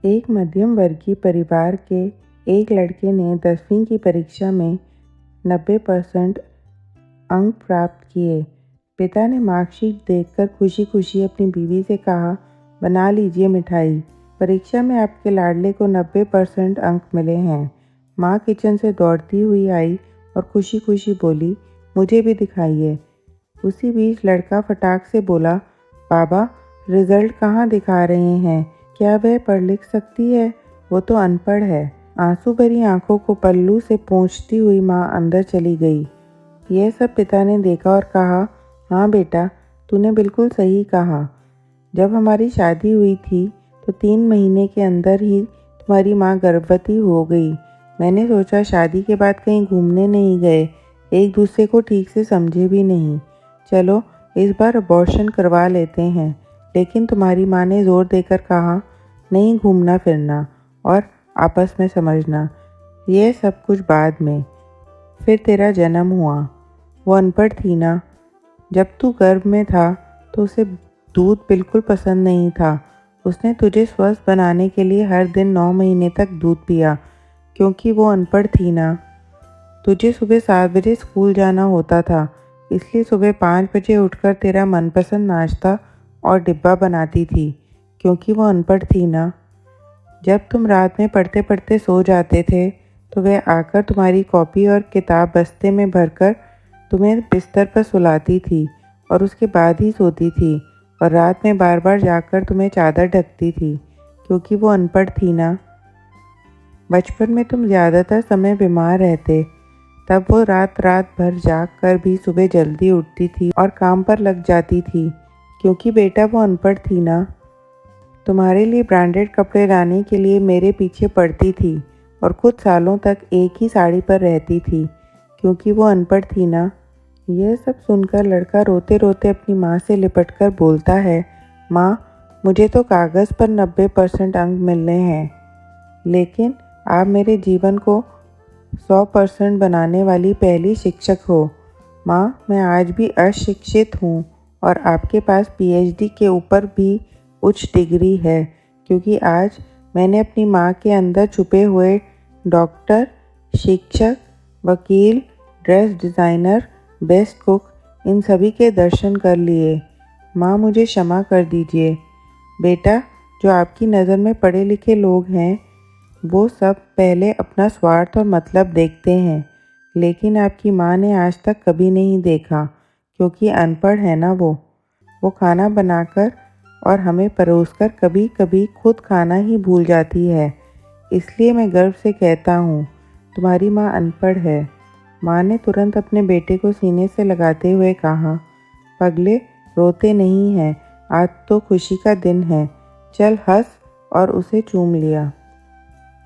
एक मध्यम वर्गीय परिवार के एक लड़के ने 10वीं की परीक्षा में 90% अंक प्राप्त किए। पिता ने मार्कशीट देखकर खुशी खुशी अपनी बीवी से कहा, बना लीजिए मिठाई, परीक्षा में आपके लाडले को 90% अंक मिले हैं। माँ किचन से दौड़ती हुई आई और खुशी खुशी बोली, मुझे भी दिखाइए। उसी बीच लड़का फटाक से बोला, पापा रिजल्ट कहाँ दिखा रहे हैं, क्या वह पढ़ लिख सकती है, वो तो अनपढ़ है। आंसू भरी आंखों को पल्लू से पोंछती हुई माँ अंदर चली गई। यह सब पिता ने देखा और कहा, हाँ बेटा, तूने बिल्कुल सही कहा। जब हमारी शादी हुई थी तो 3 महीने के अंदर ही तुम्हारी माँ गर्भवती हो गई। मैंने सोचा शादी के बाद कहीं घूमने नहीं गए, एक दूसरे को ठीक से समझे भी नहीं, चलो इस बार अबॉर्शन करवा लेते हैं। लेकिन तुम्हारी माँ ने ज़ोर देकर कहा, नहीं घूमना फिरना और आपस में समझना, यह सब कुछ बाद में। फिर तेरा जन्म हुआ। वो अनपढ़ थी ना, जब तू गर्भ में था तो उसे दूध बिल्कुल पसंद नहीं था। उसने तुझे स्वस्थ बनाने के लिए हर दिन 9 महीने तक दूध पिया, क्योंकि वो अनपढ़ थी ना। तुझे सुबह 7 बजे स्कूल जाना होता था, इसलिए सुबह 5 बजे उठकर तेरा मनपसंद नाश्ता और डिब्बा बनाती थी, क्योंकि वो अनपढ़ थी ना। जब तुम रात में पढ़ते पढ़ते सो जाते थे तो वह आकर तुम्हारी कॉपी और किताब बस्ते में भरकर तुम्हें बिस्तर पर सुलाती थी और उसके बाद ही सोती थी, और रात में बार बार जाकर तुम्हें चादर ढकती थी, क्योंकि वो अनपढ़ थी ना। बचपन में तुम ज़्यादातर समय बीमार रहते, तब वो रात रात भर जाग कर भी सुबह जल्दी उठती थी और काम पर लग जाती थी, क्योंकि बेटा वो अनपढ़ थी ना। तुम्हारे लिए ब्रांडेड कपड़े लाने के लिए मेरे पीछे पड़ती थी और कुछ सालों तक एक ही साड़ी पर रहती थी, क्योंकि वो अनपढ़ थी ना। यह सब सुनकर लड़का रोते रोते अपनी माँ से लिपटकर बोलता है, माँ मुझे तो कागज़ पर 90% अंक मिलने हैं, लेकिन आप मेरे जीवन को 100% बनाने वाली पहली शिक्षक हो। माँ मैं आज भी अशिक्षित हूँ और आपके पास PhD के ऊपर भी उच्च डिग्री है, क्योंकि आज मैंने अपनी माँ के अंदर छुपे हुए डॉक्टर, शिक्षक, वकील, ड्रेस डिज़ाइनर, बेस्ट कुक, इन सभी के दर्शन कर लिए। माँ मुझे क्षमा कर दीजिए। बेटा, जो आपकी नज़र में पढ़े लिखे लोग हैं वो सब पहले अपना स्वार्थ और मतलब देखते हैं, लेकिन आपकी माँ ने आज तक कभी नहीं देखा, क्योंकि अनपढ़ है ना वो खाना बनाकर और हमें परोसकर कभी कभी खुद खाना ही भूल जाती है। इसलिए मैं गर्व से कहता हूँ, तुम्हारी माँ अनपढ़ है। माँ ने तुरंत अपने बेटे को सीने से लगाते हुए कहा, पगले रोते नहीं हैं, आज तो खुशी का दिन है, चल हंस, और उसे चूम लिया।